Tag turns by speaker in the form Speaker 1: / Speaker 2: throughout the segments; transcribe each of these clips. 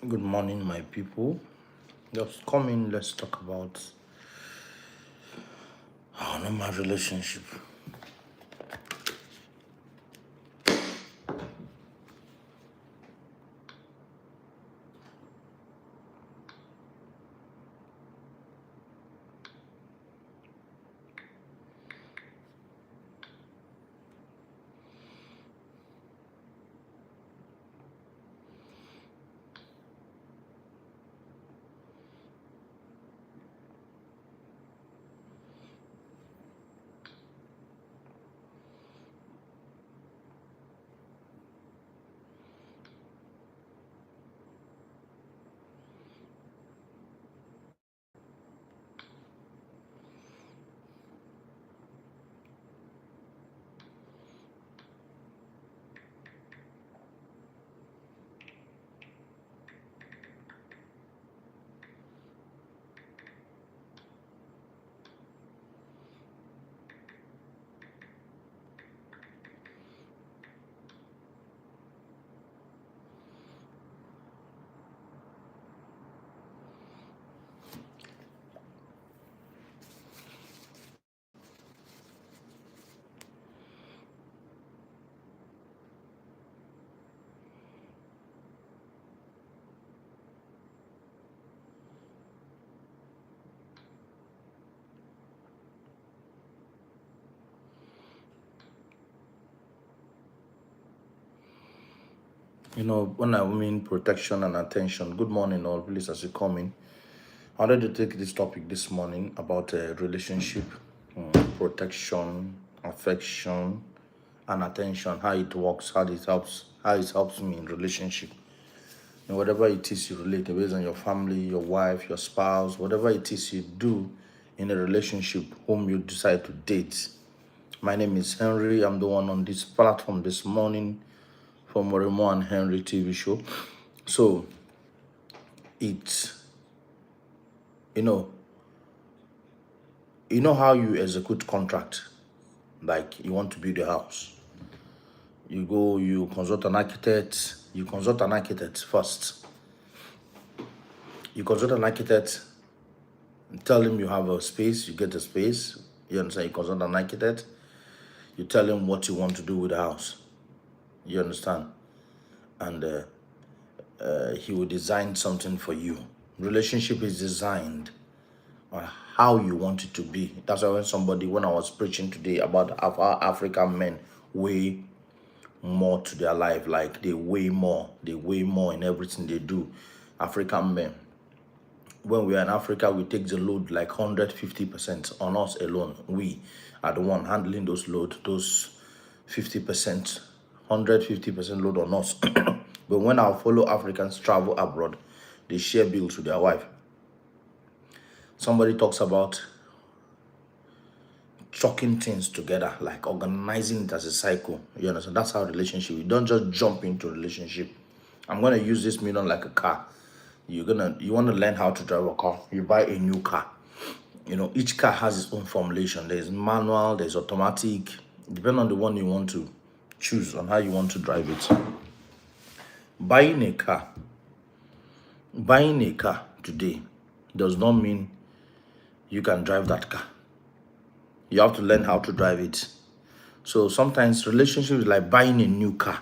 Speaker 1: Good morning, my people. Just come in, let's talk about our normal relationship. When I mean protection and attention, good morning, all. Please, as you come in, I wanted to take this topic this morning about a relationship, protection, affection, and attention, how it works, how it helps me in relationship. And whatever it is you relate, based on your family, your wife, your spouse, whatever it is you do in a relationship, whom you decide to date. My name is Henry. I'm the one on this platform this morning from Moremo and Henry TV show. So it's you know, how you execute contract. Like you want to build a house. You go, you consult an architect, first. You consult an architect, tell him you have a space, you get a space. You understand? You consult an architect, you tell him what you want to do with the house. You understand? And he will design something for you. Relationship is designed on how you want it to be. That's why when I was preaching today about how African men weigh more to their life, like they weigh more in everything they do. African men, when we are in Africa, we take the load like 150% on us alone. We are the one handling those 50%, 150% load on us. But when our fellow Africans travel abroad, they share bills with their wife. Somebody talks about chalking things together, like organizing it as a cycle. You understand? That's how relationship. You don't just jump into a relationship. I'm gonna use this million like a car. You want to learn how to drive a car. You buy a new car. Each car has its own formulation. There's manual, there's automatic. Depending on the one you want to choose on how you want to drive it. Buying a car, today does not mean you can drive that car. You have to learn how to drive it. So sometimes relationship is like buying a new car.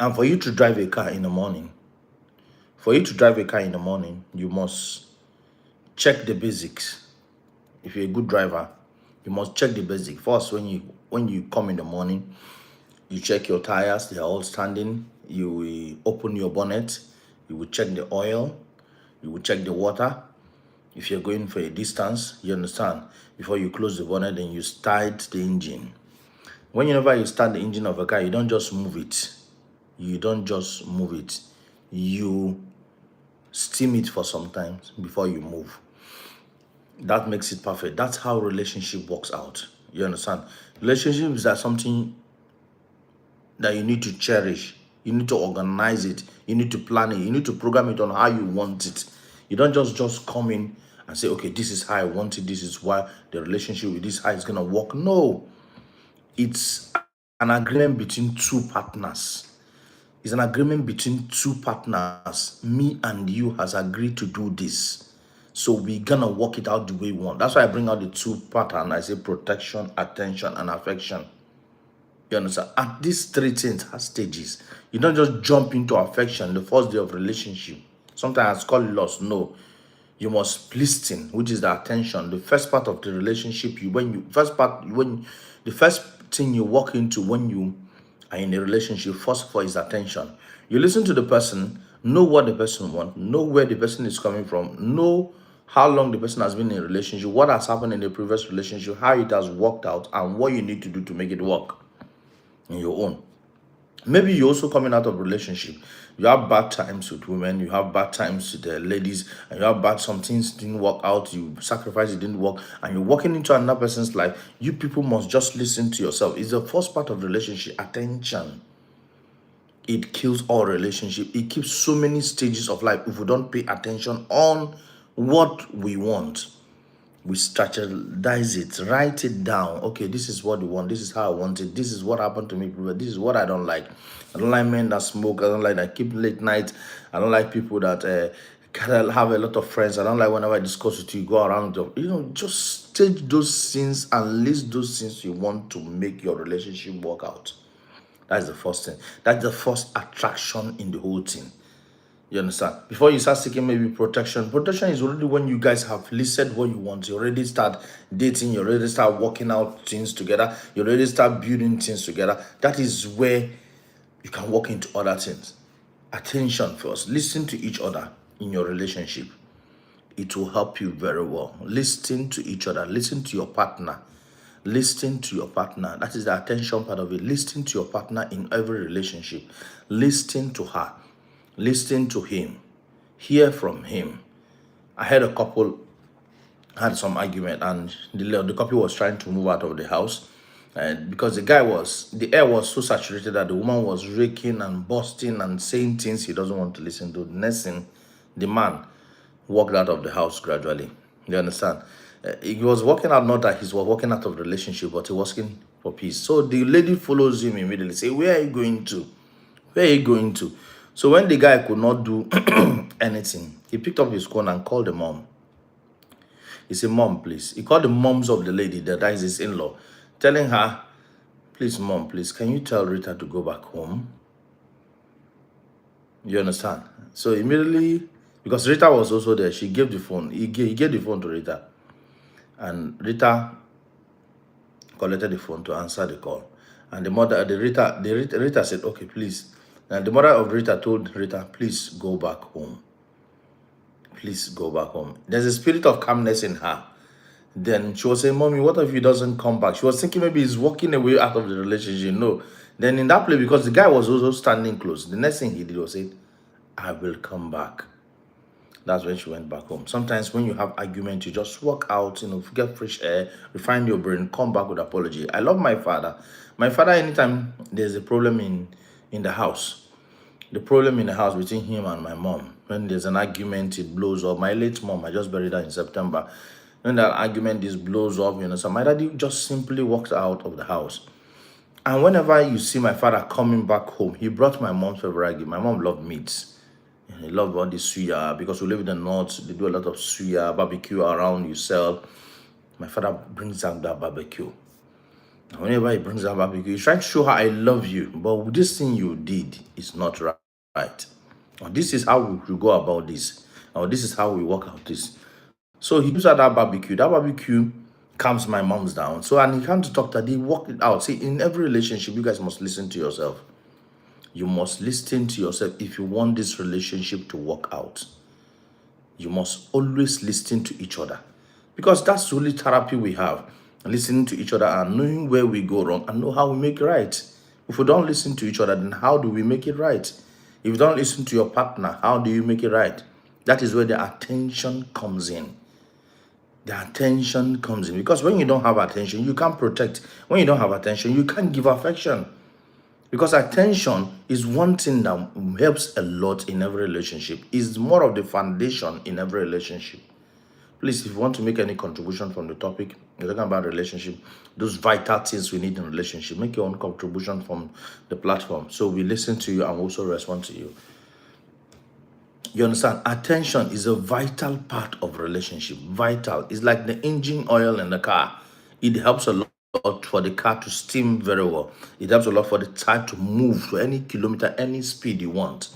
Speaker 1: And for you to drive a car in the morning, you must check the basics. If you're a good driver, you must check the basics. First, when you come in the morning, you check your tires, they are all standing. You will open your bonnet, you will check the oil, you will check the water. If you're going for a distance, you understand, before you close the bonnet, then you start the engine. Whenever you start the engine of a car, you don't just move it. You steam it for some time before you move. That makes it perfect. That's how relationship works out. You understand? Relationship is that something that you need to cherish. You need to organize it. You need to plan it. You need to program it on how you want it. You don't just come in and say, okay, this is how I want it. This is why the relationship with this how it's gonna work. No, it's an agreement between two partners. It's an agreement between two partners. Me and you has agreed to do this. So we're gonna work it out the way we want. That's why I bring out the two pattern. I say protection, attention, and affection. You understand? At these three things have stages. You don't just jump into affection the first day of relationship. Sometimes it's called loss. No. You must listen, which is the attention. The first part of the relationship, the first thing you walk into when you are in a relationship, first of all, is attention. You listen to the person, know what the person wants, know where the person is coming from, know how long the person has been in a relationship, what has happened in the previous relationship, how it has worked out, and what you need to do to make it work in your own. Maybe you're also coming out of relationship. You have bad times with women, you have bad times with the ladies, and you have bad, some things didn't work out, you sacrifice, it didn't work, and you're walking into another person's life. You people must just listen to yourself. It's the first part of the relationship, attention. It kills all relationship. It keeps so many stages of life if we don't pay attention on what we want. We strategize it, write it down. Okay, this is what we want. This is how I want it. This is what happened to me. This is what I don't like. I don't like men that smoke. I don't like that keep late night. I don't like people that have a lot of friends. I don't like whenever I discuss with you, go around. Just stage those things and list those things you want to make your relationship work out. That's the first thing. That's the first attraction in the whole thing. You understand? Before you start seeking maybe protection is already when you guys have listed what you want. You already start dating, you already start working out things together, you already start building things together. That is where you can walk into other things. Attention first. Listen to each other in your relationship. It will help you very well. Listen to each other. Listen to your partner. Listen to your partner. That is the attention part of it. Listen to your partner in every relationship. Listen to her. Listen to him. Hear from him. I had a couple had some argument, and the couple was trying to move out of the house, and because the air was so saturated that the woman was raking and busting and saying things he doesn't want to listen to. The next thing, the man walked out of the house gradually. You understand? He was walking out, not that he was walking out of the relationship, but he was asking for peace. So the lady follows him immediately, say, "Where are you going to? Where are you going to?" So when the guy could not do anything, he picked up his phone and called the mom. He said, "Mom, please." He called the moms of the lady that is his in-law, telling her, "Please, Mom, please, can you tell Rita to go back home?" You understand? So immediately, because Rita was also there, she gave the phone. He gave the phone to Rita. And Rita collected the phone to answer the call. And Rita said, "Okay, please." And the mother of Rita told Rita, "Please go back home. Please go back home." There's a spirit of calmness in her. Then she was saying, "Mommy, what if he doesn't come back?" She was thinking maybe he's walking away out of the relationship. No. Then in that place, because the guy was also standing close, the next thing he did was say, "I will come back." That's when she went back home. Sometimes when you have argument, you just walk out, get fresh air, refine your brain, come back with apology. I love my father. My father, anytime there's a problem in the house, the problem in the house between him and my mom, when there's an argument, it blows up. My late mom, I just buried her in September. When that argument blows up, so my daddy just simply walks out of the house. And whenever you see my father coming back home, he brought my mom's favorite gift. My mom loved meats. He loved all the suya, because we live in the north. They do a lot of suya, barbecue around, you sell. My father brings out that barbecue. And whenever he brings out barbecue, he's trying to show her, "I love you, but this thing you did is not right. Or this is how we go about this. Or this is how we work out this." So he gives her that barbecue. That barbecue calms my mom's down. So, and he came to talk to her. They work it out. See, in every relationship, you guys must listen to yourself. You must listen to yourself if you want this relationship to work out. You must always listen to each other, because that's the only therapy we have. Listening to each other and knowing where we go wrong and know how we make it right. If we don't listen to each other, then how do we make it right? If you don't listen to your partner, how do you make it right? That is where the attention comes in. The attention comes in, because when you don't have attention, you can't protect. When you don't have attention, you can't give affection. Because attention is one thing that helps a lot in every relationship. It's more of the foundation in every relationship. Please, if you want to make any contribution from the topic, you're talking about relationship, those vital things we need in relationship, make your own contribution from the platform. So we listen to you and also respond to you. You understand? Attention is a vital part of relationship. Vital. It's like the engine oil in the car. It helps a lot for the car to steam very well. It helps a lot for the tire to move to any kilometer, any speed you want,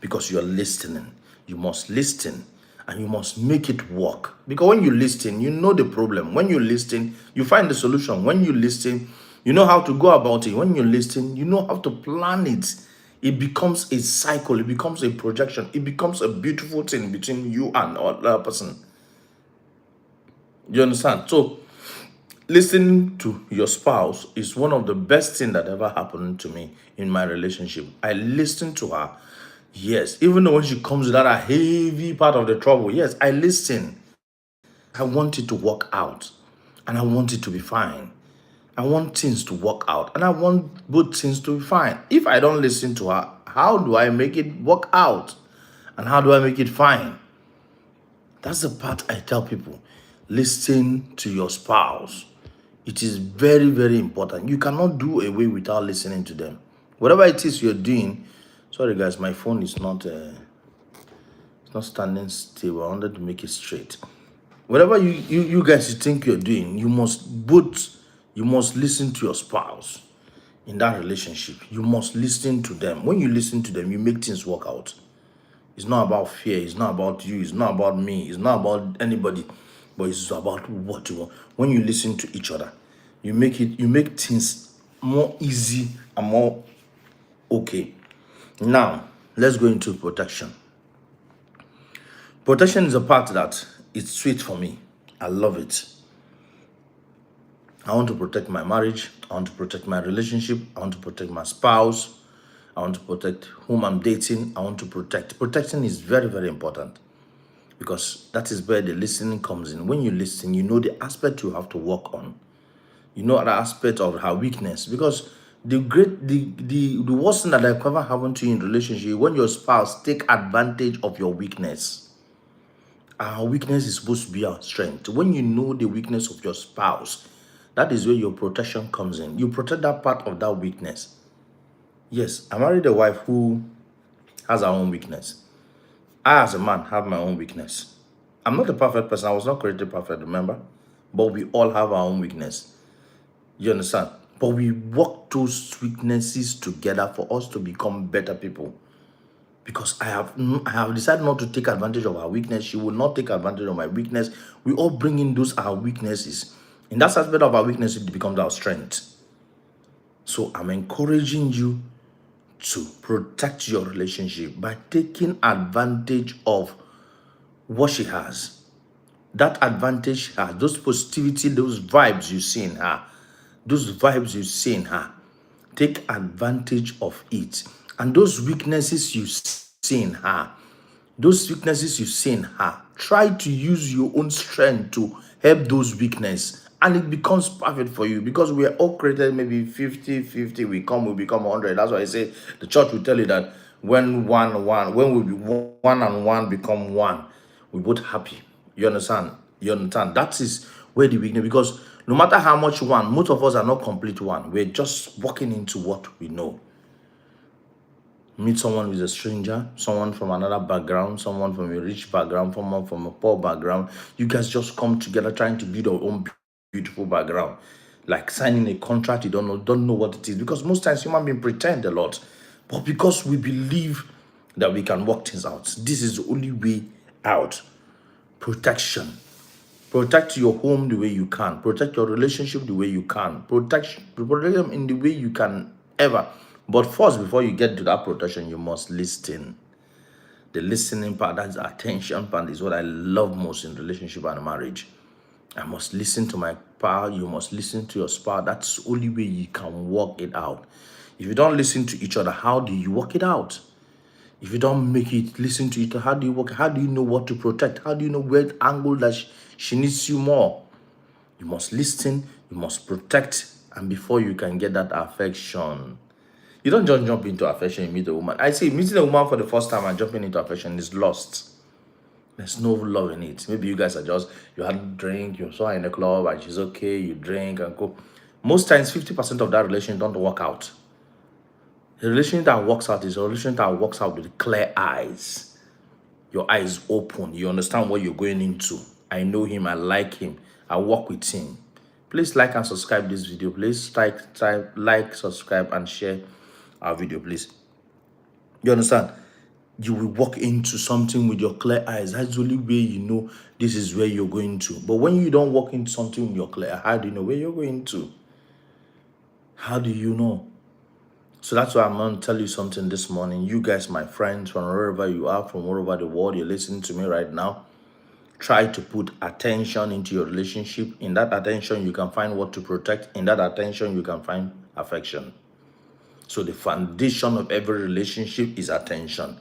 Speaker 1: because you're listening. You must listen and you must make it work. Because when you listen, you know the problem. When you listen, you find the solution. When you listen, you know how to go about it. When you listen, you know how to plan it. It becomes a cycle. It becomes a projection. It becomes a beautiful thing between you and another person. You understand? So, listening to your spouse is one of the best things that ever happened to me in my relationship. I listened to her. Yes, even though when she comes with that heavy part of the trouble, yes, I listen. I want it to work out and I want it to be fine. I want things to work out and I want both things to be fine. If I don't listen to her, how do I make it work out? And how do I make it fine? That's the part I tell people. Listen to your spouse. It is very, very important. You cannot do away without listening to them. Whatever it is you're doing, sorry guys, my phone is not it's not standing still. I wanted to make it straight. Whatever you guys think you're doing, you must listen to your spouse in that relationship. You must listen to them. When you listen to them, you make things work out. It's not about fear. It's not about you. It's not about me. It's not about anybody. But it's about what you want. When you listen to each other, you make things more easy and more okay. Now, let's go into protection. Protection is a part that it's sweet for me. I love it. I want to protect my marriage. I want to protect my relationship. I want to protect my spouse. I want to protect whom I'm dating. I want to protect. Protection is very, very important because that is where the listening comes in. When you listen, you know the aspect you have to work on. You know the aspect of her weakness, because the worst thing that ever happened to you in relationship when your spouse take advantage of your weakness. Our weakness is supposed to be our strength. When you know the weakness of your spouse, that is where your protection comes in. You protect that part of that weakness. Yes, I married a wife who has her own weakness. I, as a man, have my own weakness. I'm not a perfect person. I was not created perfect, remember? But we all have our own weakness. You understand? But we work those weaknesses together for us to become better people. Because I have decided not to take advantage of her weakness. She will not take advantage of my weakness. We all bring in those our weaknesses. In that aspect of our weakness, it becomes our strength. So I'm encouraging you to protect your relationship by taking advantage of what she has. That advantage she has, those positivity, those vibes you see in her, take advantage of it. And those weaknesses you see in her, try to use your own strength to help those weaknesses. And it becomes perfect for you, because we are all created maybe 50-50. We become 100. That's why I say the church will tell you that when one and one become one, we both happy. You understand? That is where the weakness, because no matter how much one, most of us are not complete one. We're just walking into what we know. Meet someone who's a stranger, someone from another background, someone from a rich background, someone from a poor background. You guys just come together trying to build your own beautiful background. Like signing a contract, you don't know what it is. Because most times human beings pretend a lot. But because we believe that we can work things out, this is the only way out. Protection. Protect your home the way you can. Protect your relationship the way you can. Protect them in the way you can ever. But first, before you get to that protection, you must listen. The listening part, that's the attention part, is what I love most in relationship and marriage. I must listen to my partner. You must listen to your spouse. That's the only way you can work it out. If you don't listen to each other, how do you work it out? If you don't make it listen to each other, how do you work? How do you know what to protect? How do you know where angle that she needs you more? You must listen. You must protect. And before you can get that affection, you don't just jump into affection, you meet a woman. I say meeting a woman for the first time and jumping into affection is lost. There's no love in it. Maybe you guys are just, you had a drink, you saw her in the club and she's okay, you drink and go. Most times, 50% of that relation don't work out. The relation that works out is a relation that works out with clear eyes. Your eyes open. You understand what you're going into. I know him. I like him. I work with him. Please like and subscribe this video. Please like, subscribe, and share our video, please. You understand? You will walk into something with your clear eyes. That's the only way you know this is where you're going to. But when you don't walk into something with your clear, how do you know where you're going to? How do you know? So that's why I'm going to tell you something this morning. You guys, my friends, from wherever you are, from all over the world, you're listening to me right now. Try to put attention into your relationship. In that attention, you can find what to protect. In that attention, you can find affection. So the foundation of every relationship is attention.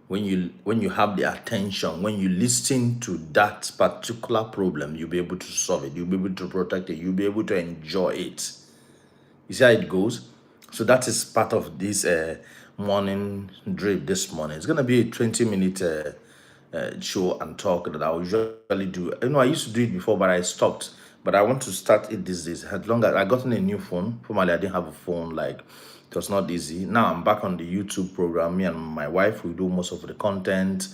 Speaker 1: When you have the attention, when you listen to that particular problem, you'll be able to solve it. You'll be able to protect it. You'll be able to enjoy it. You see how it goes? So that is part of this morning drip this morning. It's going to be a 20-minute show and talk that I usually do. You know, I used to do it before, but I stopped. But I want to start it these days. As long as I gotten a new phone, formerly I didn't have a phone, like it was not easy. Now I'm back on the YouTube program. Me and my wife, we do most of the content,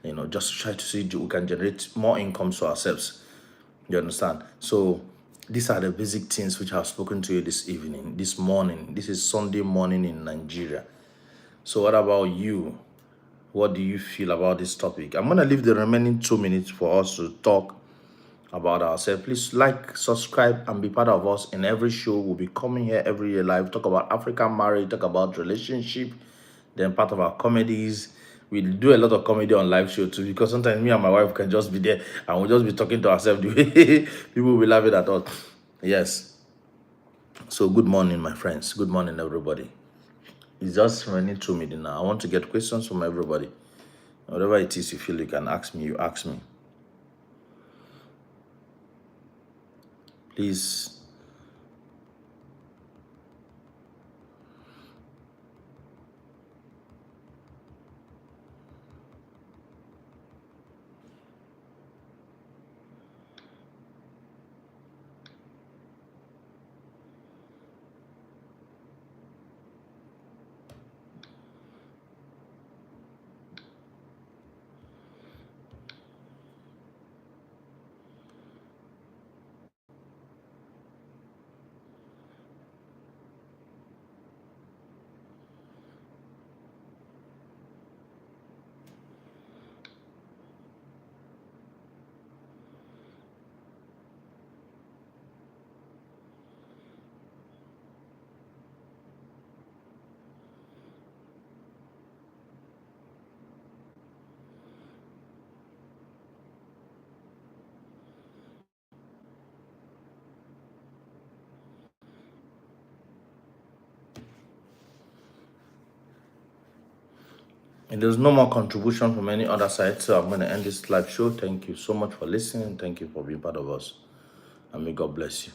Speaker 1: you know, just try to see if we can generate more income for ourselves. You understand? So these are the basic things which I've spoken to you this evening, this morning. This is Sunday morning in Nigeria. So what about you? What do you feel about this topic? I'm going to leave the remaining 2 minutes for us to talk about ourselves. Please like, subscribe, and be part of us in every show. We'll be coming here every year live, talk about African marriage, talk about relationship, then part of our comedies. We do a lot of comedy on live show too, because sometimes me and my wife can just be there and we'll just be talking to ourselves. People will be laughing at us. Yes. So good morning, my friends. Good morning, everybody. It's just running 2 minutes now. I want to get questions from everybody. Whatever it is you feel you can ask me, you ask me. Please. And there's no more contribution from any other side, so I'm going to end this live show. Thank you so much for listening. Thank you for being part of us. And may God bless you.